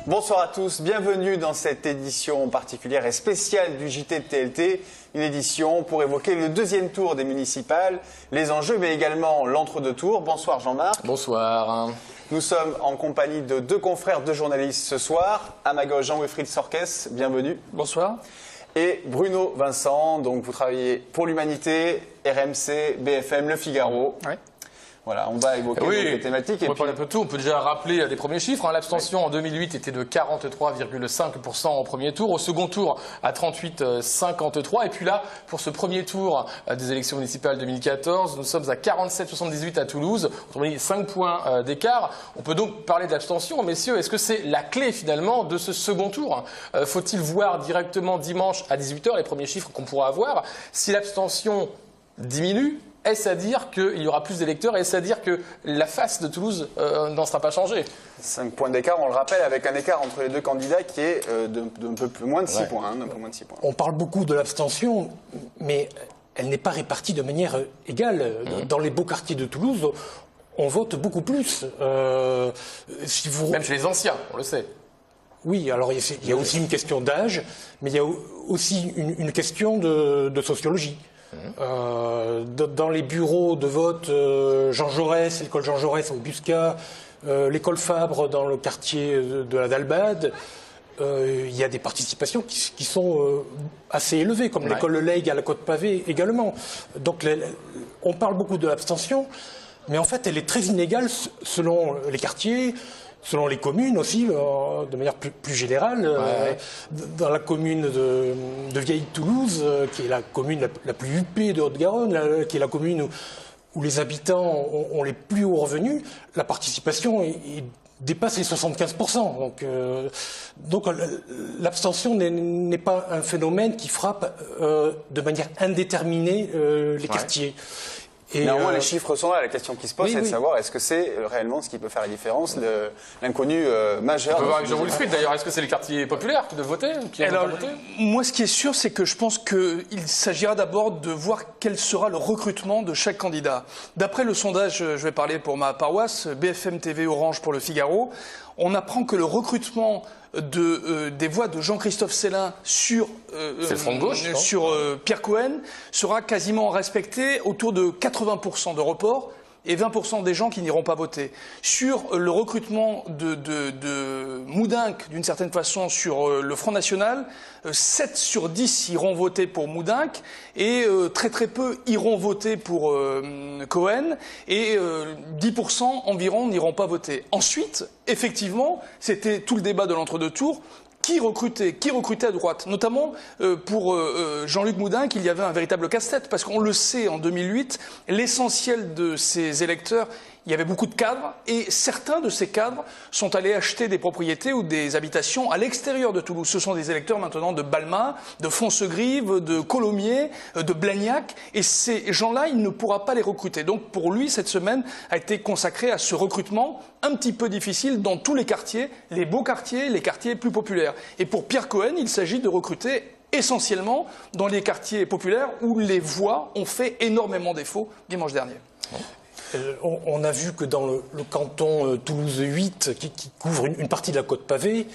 Bonsoir à tous, bienvenue dans cette édition particulière et spéciale du JT de TLT. Une édition pour évoquer le deuxième tour des municipales, les enjeux mais également l'entre-deux tours. Bonsoir Jean-Marc. Bonsoir. Nous sommes en compagnie de deux confrères, deux journalistes ce soir. À ma gauche, Jean-Wilfried Sorkès, bienvenue. Bonsoir. Et Bruno Vincent, donc vous travaillez pour l'Humanité, RMC, BFM, Le Figaro. Oui. Voilà, on va évoquer les thématiques. On peut parler un peu de tout. On peut déjà rappeler les premiers chiffres. L'abstention en 2008 était de 43,5% au premier tour. Au second tour, à 38,53%. Et puis là, pour ce premier tour des élections municipales 2014, nous sommes à 47,78 à Toulouse. Autrement dit, 5 points d'écart. On peut donc parler d'abstention. Messieurs, est-ce que c'est la clé finalement de ce second tour? Faut-il voir directement dimanche à 18h les premiers chiffres qu'on pourra avoir? Si l'abstention diminue, est-ce à dire qu'il y aura plus d'électeurs? Est-ce à dire que la face de Toulouse n'en sera pas changée? 5 points d'écart, on le rappelle, avec un écart entre les deux candidats qui est d'un peu plus moins de 6 points. D'un peu moins de 6 points. On parle beaucoup de l'abstention, mais elle n'est pas répartie de manière égale. Dans les beaux quartiers de Toulouse, on vote beaucoup plus. Même chez les anciens, on le sait. Oui, alors il y a aussi une question d'âge, mais il y a aussi une question de sociologie. Dans les bureaux de vote Jean Jaurès, l'école Jean Jaurès au Buscat, l'école Fabre dans le quartier de la Dalbade, il y a des participations qui sont assez élevées, comme l'école Le Lègue à la Côte-Pavée également. Donc on parle beaucoup de l'abstention, mais en fait elle est très inégale selon les quartiers, selon les communes aussi, de manière plus générale. Dans la commune de Vieille-Toulouse, qui est la commune la plus huppée de Haute-Garonne, qui est la commune où les habitants ont les plus hauts revenus, la participation dépasse les 75%. Donc l'abstention n'est pas un phénomène qui frappe de manière indéterminée les quartiers. Et néanmoins, les chiffres sont là. La question qui se pose, c'est de savoir est-ce que c'est réellement ce qui peut faire la différence, l'inconnu majeur. On peut voir avec Jean-Wilfried d'ailleurs. Est-ce que c'est les quartiers populaires qui doivent voter, Moi, ce qui est sûr, c'est que je pense qu'il s'agira d'abord de voir quel sera le recrutement de chaque candidat. D'après le sondage, je vais parler pour ma paroisse, BFM TV Orange pour Le Figaro, on apprend que le recrutement des voix de Jean-Christophe Célin sur Pierre Cohen sera quasiment respecté, autour de 80% de report et 20% des gens qui n'iront pas voter. Sur le recrutement de Moudinque, d'une certaine façon, sur le Front National, 7 sur 10 iront voter pour Moudinque et très très peu iront voter pour Cohen et 10% environ n'iront pas voter. Ensuite, effectivement, c'était tout le débat de l'entre-deux tours. Qui recrutait à droite? Notamment pour Jean-Luc Moudinque, il y avait un véritable casse-tête, parce qu'on le sait, en 2008, l'essentiel de ses électeurs, il y avait beaucoup de cadres, et certains de ces cadres sont allés acheter des propriétés ou des habitations à l'extérieur de Toulouse. Ce sont des électeurs maintenant de Balma, de Foncegrive, de Colomiers, de Blagnac, et ces gens-là, il ne pourra pas les recruter. Donc pour lui, cette semaine a été consacrée à ce recrutement un petit peu difficile dans tous les quartiers, les beaux quartiers, les quartiers plus populaires. Et pour Pierre Cohen, il s'agit de recruter essentiellement dans les quartiers populaires où les voix ont fait énormément défaut dimanche dernier. On a vu que dans le canton Toulouse 8, qui couvre une partie de la Côte-Pavée,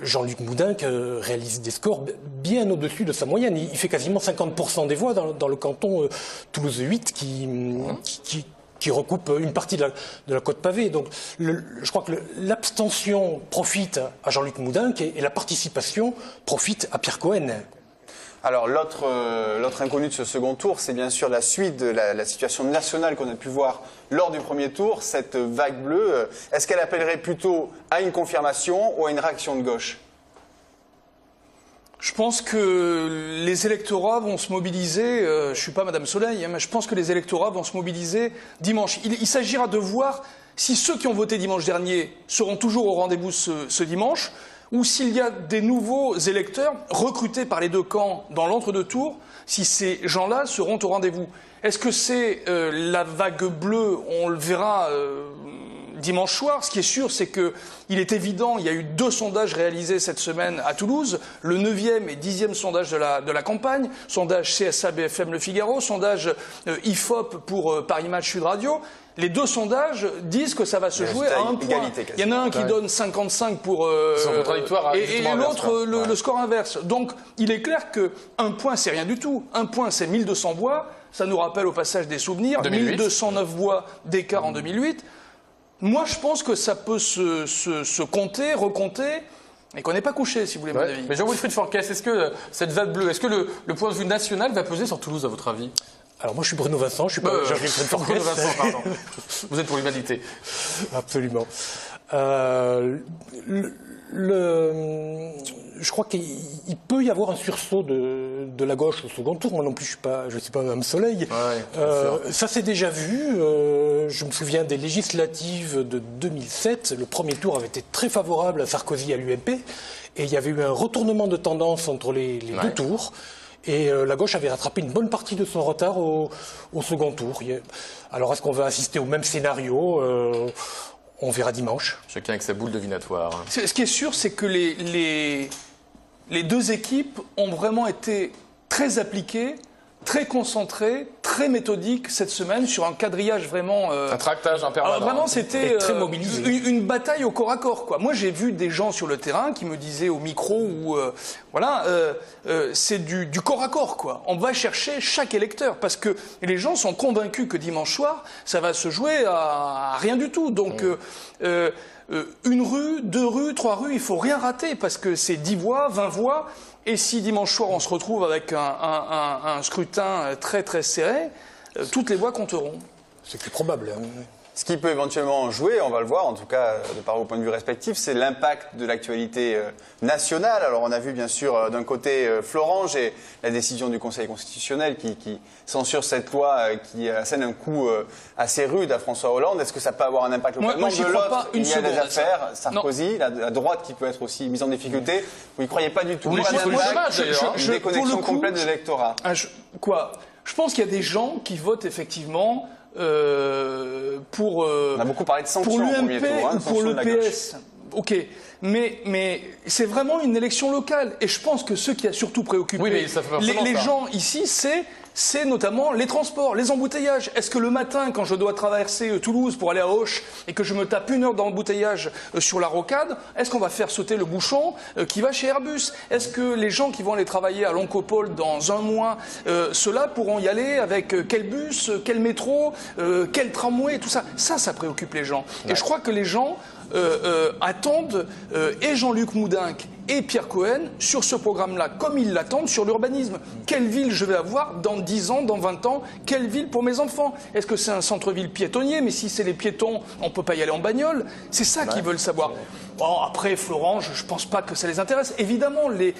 Jean-Luc Moudinque réalise des scores bien au-dessus de sa moyenne. Il fait quasiment 50% des voix dans le canton Toulouse 8 qui recoupe une partie de la Côte-Pavée. Donc je crois que l'abstention profite à Jean-Luc Moudinque et la participation profite à Pierre Cohen. Alors l'autre inconnu de ce second tour, c'est bien sûr la suite de la situation nationale qu'on a pu voir lors du premier tour, cette vague bleue. Est-ce qu'elle appellerait plutôt à une confirmation ou à une réaction de gauche? Je pense que les électorats vont se mobiliser, je ne suis pas Madame Soleil, mais je pense que les électorats vont se mobiliser dimanche. Il s'agira de voir si ceux qui ont voté dimanche dernier seront toujours au rendez-vous ce dimanche, ou s'il y a des nouveaux électeurs recrutés par les deux camps dans l'entre-deux tours, si ces gens-là seront au rendez-vous. Est-ce que c'est la vague bleue, on le verra dimanche soir. Ce qui est sûr, c'est que il est évident, il y a eu 2 sondages réalisés cette semaine à Toulouse, le 9e et 10e sondage de la campagne, sondage CSA BFM Le Figaro, sondage IFOP pour Paris Match Sud Radio. Les 2 sondages disent que ça va se jouer à un point. Il y en a un qui donne 55 pour et l'autre le score inverse. Donc il est clair que un point c'est rien du tout. Un point c'est 1200 voix. Ça nous rappelle au passage des souvenirs. 1209 voix d'écart en 2008. Moi je pense que ça peut se compter, recompter. Et qu'on n'est pas couché, si vous voulez mon avis. Mais Jean-Wilfried Fourcès, est-ce que cette vague bleue, est-ce que le point de vue national va peser sur Toulouse, à votre avis? Alors moi je suis Bruno Vincent, je suis pas Jean-Wilfried Fourcès. Bruno Vincent, pardon. Vous êtes pour l'humanité. Absolument. Je crois qu'il peut y avoir un sursaut de la gauche au second tour. Moi non plus, je suis pas un homme soleil. Ça s'est déjà vu. Je me souviens des législatives de 2007. Le premier tour avait été très favorable à Sarkozy et à l'UMP. Et il y avait eu un retournement de tendance entre les 2 tours. Et la gauche avait rattrapé une bonne partie de son retard au second tour. Alors est-ce qu'on va assister au même scénario on verra dimanche. Chacun avec sa boule devinatoire. Ce qui est sûr, c'est que les 2 équipes ont vraiment été très appliquées, très concentrées, très méthodiques cette semaine sur un quadrillage vraiment... un tractage impermanent. Vraiment, c'était très mobilisé. Une bataille au corps à corps, quoi. Moi, j'ai vu des gens sur le terrain qui me disaient au micro c'est du corps à corps, quoi. On va chercher chaque électeur parce que les gens sont convaincus que dimanche soir, ça va se jouer à rien du tout. Donc, une rue, 2 rues, 3 rues, il faut rien rater parce que c'est 10 voix, 20 voix. Et si dimanche soir on se retrouve avec un scrutin très très serré, toutes les voix compteront. C'est plus probable. Ce qui peut éventuellement jouer, on va le voir, en tout cas de par vos points de vue respectifs, c'est l'impact de l'actualité nationale. Alors on a vu bien sûr d'un côté Florange et la décision du Conseil constitutionnel qui censure cette loi qui assène un coup assez rude à François Hollande. Est-ce que ça peut avoir un impact localement? Moi j'y crois pas une seconde. Il y a des affaires, Sarkozy, la droite qui peut être aussi mise en difficulté. Vous n'y croyez pas du tout? Une déconnexion complète de l'électorat. Je pense qu'il y a des gens qui votent effectivement pour on a beaucoup parlé de sanctions pour l'UMP ou pour le PS. Ok, mais c'est vraiment une élection locale. Et je pense que ce qui a surtout préoccupé les gens ici, c'est notamment les transports, les embouteillages. Est-ce que le matin, quand je dois traverser Toulouse pour aller à Auch et que je me tape 1 heure d'embouteillage sur la rocade, est-ce qu'on va faire sauter le bouchon qui va chez Airbus? Est-ce que les gens qui vont aller travailler à l'Oncopole dans 1 mois, ceux-là pourront y aller avec quel bus, quel métro, quel tramway, tout ça? Ça préoccupe les gens. Et je crois que les gens attendent et Jean-Luc Moudenc et Pierre Cohen sur ce programme-là, comme ils l'attendent sur l'urbanisme. Quelle ville je vais avoir dans 10 ans, dans 20 ans? Quelle ville pour mes enfants? Est-ce que c'est un centre-ville piétonnier? Mais si c'est les piétons, on ne peut pas y aller en bagnole. C'est ça qu'ils veulent savoir. Bon, après, Florange, je ne pense pas que ça les intéresse. Évidemment, les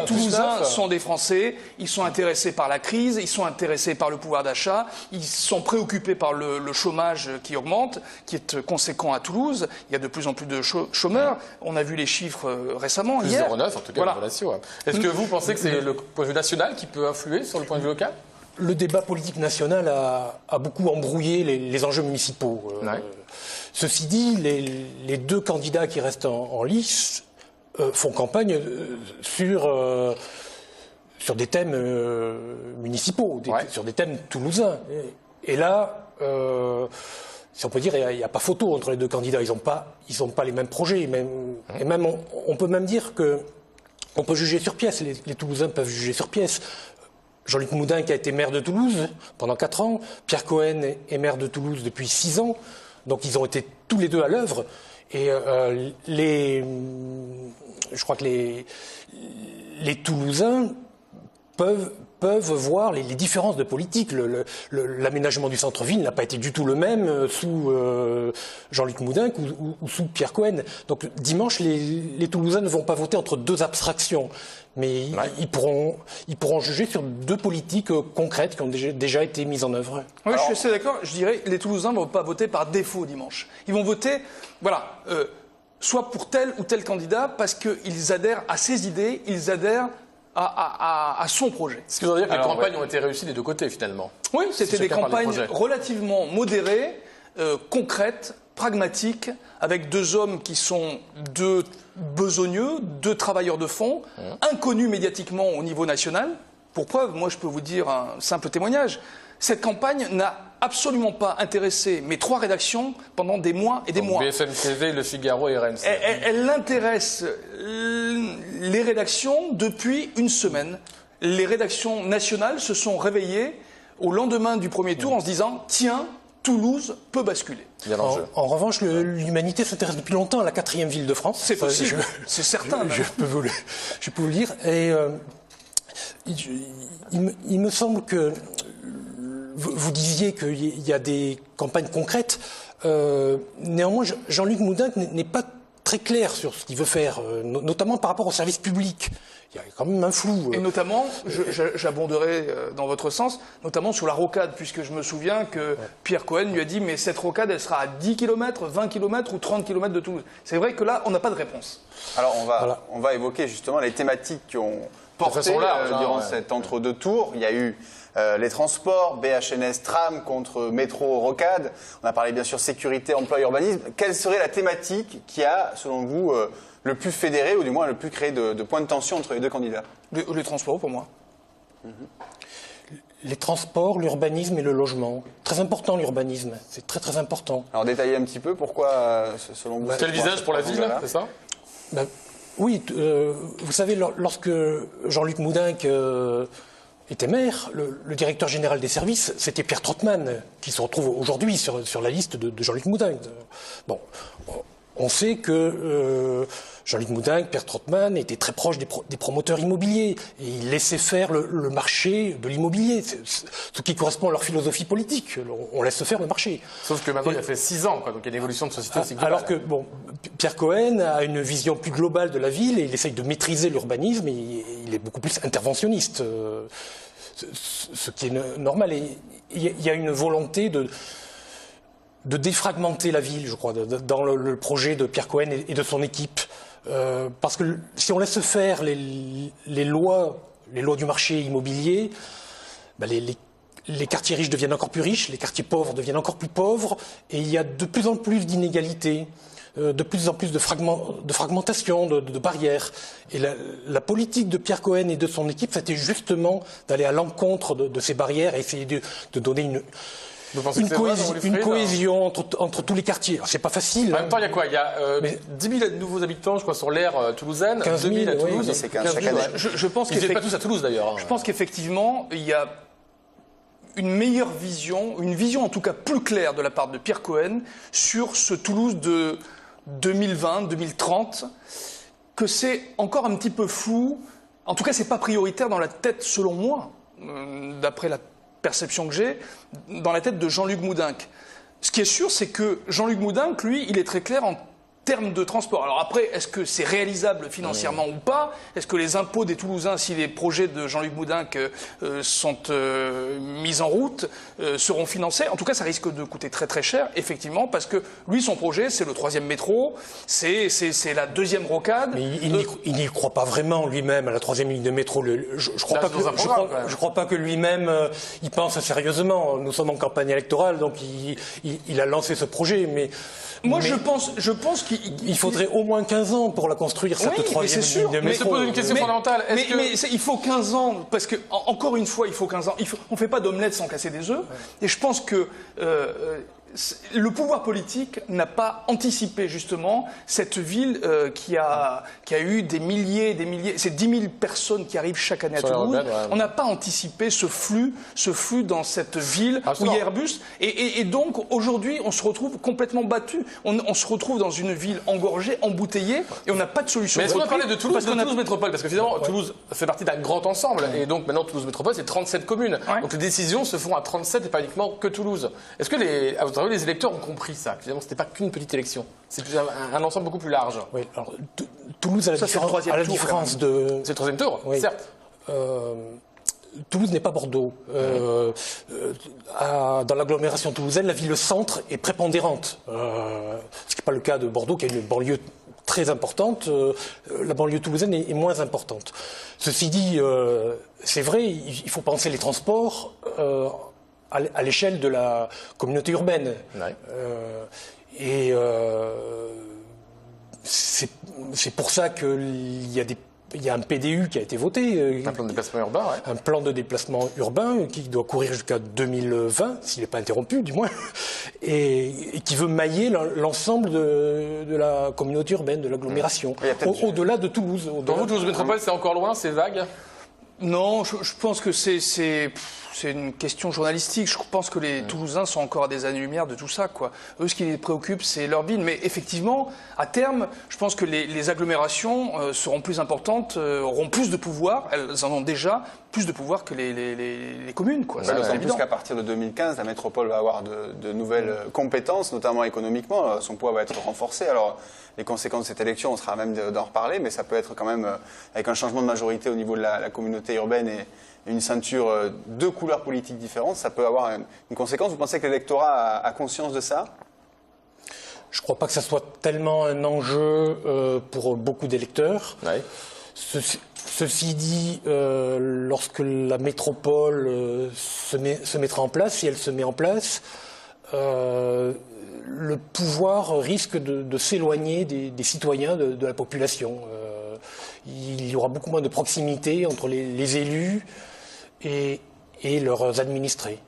Toulousains sont des Français, ils sont intéressés par la crise, ils sont intéressés par le pouvoir d'achat, ils sont préoccupés par le chômage qui augmente, qui est conséquent à Toulouse. Il y a de plus en plus de chômeurs. On a vu les chiffres récemment, plus hier. 0,9 en tout cas, voilà. Relation. Est-ce que vous pensez que c'est le point de vue national qui peut influer sur le point de vue local? Le débat politique national a beaucoup embrouillé les enjeux municipaux. Ceci dit, les 2 candidats qui restent en lice font campagne sur des thèmes municipaux, sur des thèmes toulousains. Et là, si on peut dire, il n'y a pas photo entre les 2 candidats. Ils n'ont pas les mêmes projets. Et même, on peut même dire qu'on peut juger sur pièce. Les Toulousains peuvent juger sur pièce. Jean-Luc Moudenc a été maire de Toulouse pendant 4 ans. Pierre Cohen est maire de Toulouse depuis 6 ans. Donc ils ont été tous les 2 à l'œuvre. Et je crois que les Toulousains peuvent voir les différences de politique. L'aménagement du centre-ville n'a pas été du tout le même sous Jean-Luc Moudenc ou sous Pierre Cohen. Donc dimanche, les Toulousains ne vont pas voter entre 2 abstractions. Mais ils pourront juger sur 2 politiques concrètes qui ont déjà été mises en œuvre. Oui, je suis assez d'accord. Je dirais les Toulousains ne vont pas voter par défaut dimanche. Ils vont voter, soit pour tel ou tel candidat parce qu'ils adhèrent à ses idées, ils adhèrent à son projet. Ce qui veut dire que les campagnes ont été réussies des 2 côtés finalement. Oui, c'était des campagnes relativement modérées, concrète, pragmatique, avec deux hommes qui sont deux besogneux, deux travailleurs de fond, inconnus médiatiquement au niveau national. Pour preuve, moi je peux vous dire un simple témoignage. Cette campagne n'a absolument pas intéressé mes trois rédactions pendant des mois et des mois. BFM TV, Le Figaro et RMC. Elle intéresse les rédactions depuis une semaine. Les rédactions nationales se sont réveillées au lendemain du premier tour en se disant « Tiens, Toulouse peut basculer ». En revanche, l'humanité s'intéresse depuis longtemps à la 4e ville de France. C'est possible, c'est certain. Je peux vous le dire. Et il me semble que vous disiez qu'il y a des campagnes concrètes. Néanmoins, Jean-Luc Moudenc n'est pas très clair sur ce qu'il veut faire, notamment par rapport au service public. Il y a quand même un flou. Et notamment, j'abonderai dans votre sens, notamment sur la rocade, puisque je me souviens que Pierre Cohen lui a dit « Mais cette rocade, elle sera à 10 km, 20 km ou 30 km de Toulouse ». C'est vrai que là, on n'a pas de réponse. Alors, on va évoquer justement les thématiques qui ont porté durant cet entre-deux tours. Il y a eu les transports, BHNS, tram contre métro, rocade. On a parlé bien sûr sécurité, emploi, urbanisme. Quelle serait la thématique qui a, selon vous, le plus fédéré ou du moins le plus créé de points de tension entre les deux candidats? Les transports, pour moi. Les transports, l'urbanisme et le logement. Très important l'urbanisme, c'est très très important. Alors détaillez un petit peu pourquoi, selon vous... Quel visage pour la ville, c'est ça? Oui, vous savez, lorsque Jean-Luc Moudenc était maire, le directeur général des services, c'était Pierre Trottmann, qui se retrouve aujourd'hui sur la liste de Jean-Luc Moudenc. Bon, on sait que Jean-Luc Moudenc, Pierre Trottmann, étaient très proches des promoteurs immobiliers et ils laissaient faire le marché de l'immobilier, ce qui correspond à leur philosophie politique. On laisse faire le marché. Sauf que maintenant, il a fait 6 ans, quoi, donc il y a une évolution de société aussi globale. Alors que, bon, Pierre Cohen a une vision plus globale de la ville et il essaye de maîtriser l'urbanisme et il est beaucoup plus interventionniste, ce qui est normal. Et il y a une volonté de défragmenter la ville, je crois, dans le projet de Pierre Cohen et de son équipe. Parce que si on laisse faire les lois du marché immobilier, les quartiers riches deviennent encore plus riches, les quartiers pauvres deviennent encore plus pauvres, et il y a de plus en plus d'inégalités, de plus en plus de fragmentation, de barrières. Et la politique de Pierre Cohen et de son équipe, c'était justement d'aller à l'encontre de ces barrières et essayer de donner une cohésion entre tous les quartiers. C'est pas facile. En même temps, il y a quoi? Il y a 10 000 nouveaux habitants, je crois, sur l'aire toulousaine, 15 000 à Toulouse. Oui, c'est 15 chaque année. Je pense Ils ne viennent pas tous à Toulouse, d'ailleurs. Je pense qu'effectivement, il y a une meilleure vision, une vision en tout cas plus claire de la part de Pierre Cohen sur ce Toulouse de 2020-2030, que c'est encore un petit peu flou. En tout cas, c'est pas prioritaire dans la tête, selon moi, d'après la perception que j'ai, dans la tête de Jean-Luc Moudenc. Ce qui est sûr, c'est que Jean-Luc Moudenc, lui, il est très clair en termes de transport. Alors après, est-ce que c'est réalisable financièrement ou pas? Est-ce que les impôts des Toulousains, si les projets de Jean-Luc Moudenc sont mis en route, seront financés? En tout cas, ça risque de coûter très très cher, effectivement, parce que lui, son projet, c'est le 3e métro, c'est la 2e rocade. Mais il n'y croit pas vraiment lui-même à la 3e ligne de métro. Je crois pas que lui-même il pense sérieusement. Nous sommes en campagne électorale, donc il a lancé ce projet, mais je pense qu'il faudrait au moins 15 ans pour la construire, cette 3e ligne de métro. Mais se pose une question fondamentale. Il faut 15 ans, parce que, encore une fois, il faut 15 ans. On ne fait pas d'omelette sans casser des œufs. Et je pense que le pouvoir politique n'a pas anticipé, justement, cette ville qui a eu des milliers, c'est 10 000 personnes qui arrivent chaque année à Toulouse. On n'a pas anticipé ce flux dans cette ville où il y a Airbus. Et donc, aujourd'hui, on se retrouve complètement battu. On se retrouve dans une ville engorgée, embouteillée, et on n'a pas de solution. Mais est-ce qu'on a parlé de Toulouse, Toulouse Métropole? Parce que finalement, Toulouse fait partie d'un grand ensemble. Et donc, maintenant, Toulouse Métropole, c'est 37 communes. Donc, les décisions se font à 37 et pas uniquement que Toulouse. Est-ce que les électeurs ont compris ça? Finalement, c'était pas qu'une petite élection. C'est un ensemble beaucoup plus large. Oui, alors, Toulouse, à la différence de... C'est le 3e tour, oui. Certes. Toulouse n'est pas Bordeaux. Dans l'agglomération toulousaine, la ville-centre est prépondérante. Ce qui n'est pas le cas de Bordeaux, qui a une banlieue très importante. La banlieue toulousaine est moins importante. Ceci dit, c'est vrai, il faut penser les transports à l'échelle de la communauté urbaine. Ouais. C'est pour ça qu'il y a un PDU qui a été voté. Un plan de déplacement urbain, ouais. Un plan de déplacement urbain qui doit courir jusqu'à 2020, s'il n'est pas interrompu du moins, et qui veut mailler l'ensemble de la communauté urbaine, de l'agglomération, au-delà de Toulouse. Pour vous, Toulouse Métropole, c'est encore loin, c'est vague? Non, je pense que c'est une question journalistique. Je pense que les Toulousains sont encore à des années-lumière de tout ça, quoi. Eux, ce qui les préoccupe, c'est leur ville. Mais effectivement, à terme, je pense que les agglomérations seront plus importantes, auront plus de pouvoir. Elles en ont déjà plus de pouvoir que les communes, quoi. C'est d'autant plus qu'à partir de 2015, la métropole va avoir de nouvelles compétences, notamment économiquement. Son poids va être renforcé. Alors, les conséquences de cette élection, on sera même d'en reparler, mais ça peut être quand même, avec un changement de majorité au niveau de la communauté urbaine et une ceinture de couleurs politiques différentes, ça peut avoir une conséquence. Vous pensez que l'électorat a conscience de ça? Je ne crois pas que ça soit tellement un enjeu pour beaucoup d'électeurs. Ouais. Ceci dit, lorsque la métropole se mettra en place, si elle se met en place, le pouvoir risque de s'éloigner des citoyens, de la population. Il y aura beaucoup moins de proximité entre les élus et leurs administrés.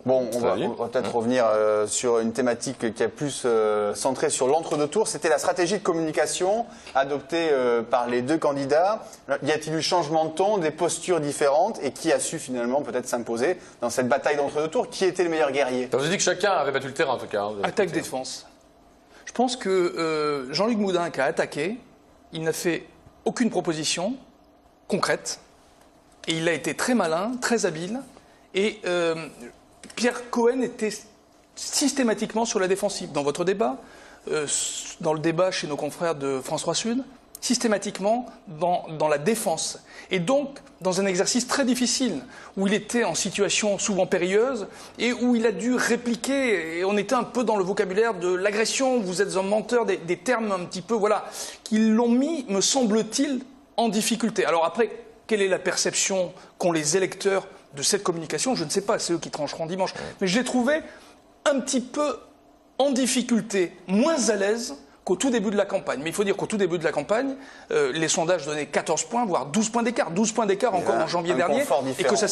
Bon, on va peut-être revenir sur une thématique qui est plus centrée sur l'entre-deux tours. C'était la stratégie de communication adoptée par les deux candidats. Y a-t-il eu changement de ton, des postures différentes, et qui a su finalement peut-être s'imposer dans cette bataille d'entre-deux tours? Qui était le meilleur guerrier? Vous avez dit que chacun avait battu le terrain, en tout cas. Attaque-défense. Je pense que Jean-Luc Moudenc a attaqué. Il n'a fait aucune proposition concrète. Et il a été très malin, très habile. Et Pierre Cohen était systématiquement sur la défensive. Dans votre débat, dans le débat chez nos confrères de France 3 Sud, systématiquement dans la défense. Et donc, dans un exercice très difficile, où il était en situation souvent périlleuse, et où il a dû répliquer, et on était un peu dans le vocabulaire de l'agression, vous êtes un menteur, des termes un petit peu, voilà, qui l'ont mis, me semble-t-il, en difficulté. Alors après, quelle est la perception qu'ont les électeurs de cette communication? Je ne sais pas, c'est eux qui trancheront dimanche. Mais je l'ai trouvé un petit peu en difficulté, moins à l'aise qu'au tout début de la campagne. Mais il faut dire qu'au tout début de la campagne, les sondages donnaient 14 points, voire 12 points d'écart. 12 points d'écart encore en janvier dernier. Et que ça,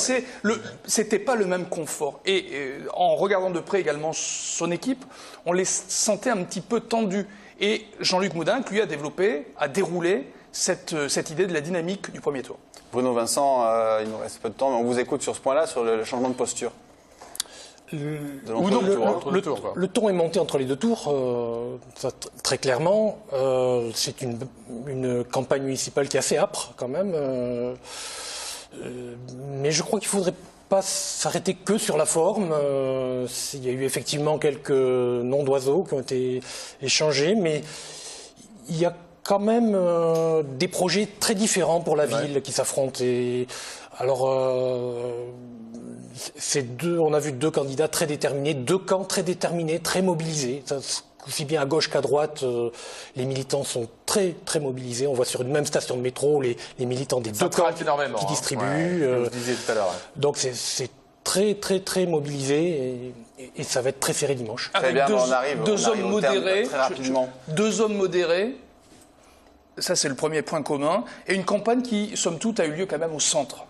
c'était pas le même confort. Et en regardant de près également son équipe, on les sentait un petit peu tendus. Et Jean-Luc Moudenc, lui, a développé, a déroulé cette idée de la dynamique du premier tour. Bruno Vincent, il nous reste peu de temps, mais on vous écoute sur ce point-là, sur le changement de posture. Le ton est monté entre les deux tours, ça, très clairement. C'est une campagne municipale qui est assez âpre quand même. Mais je crois qu'il ne faudrait pas s'arrêter que sur la forme. Il y a eu effectivement quelques noms d'oiseaux qui ont été échangés, mais il y a quand même des projets très différents pour la ville qui s'affrontent. Et alors, on a vu deux candidats très déterminés, deux camps très déterminés, très mobilisés. Aussi bien à gauche qu'à droite, les militants sont très très mobilisés. On voit sur une même station de métro les militants des deux camps qui distribuent. Je vous disais tout à l'heure. Donc c'est très très très mobilisé et ça va être très serré dimanche. Très bien, on arrive deux hommes modérés, très rapidement. Deux hommes modérés. Ça, c'est le premier point commun. Et une campagne qui, somme toute, a eu lieu quand même au centre.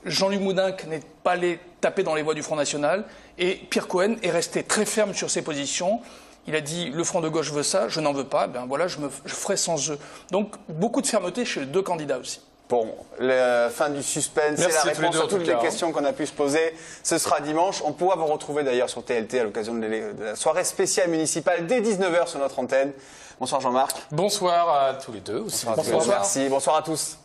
Jean-Luc Moudenc n'est pas allé taper dans les voies du Front National. Et Pierre Cohen est resté très ferme sur ses positions. Il a dit, le Front de gauche veut ça, je n'en veux pas. Ben voilà, je ferai sans eux. Donc, beaucoup de fermeté chez les deux candidats aussi. Bon, la fin du suspense, c'est la réponse à toutes les questions qu'on a pu se poser. Ce sera dimanche. On pourra vous retrouver d'ailleurs sur TLT à l'occasion de la soirée spéciale municipale dès 19h sur notre antenne. Bonsoir Jean-Marc. Bonsoir à tous les deux aussi. Bonsoir. Merci, bonsoir à tous.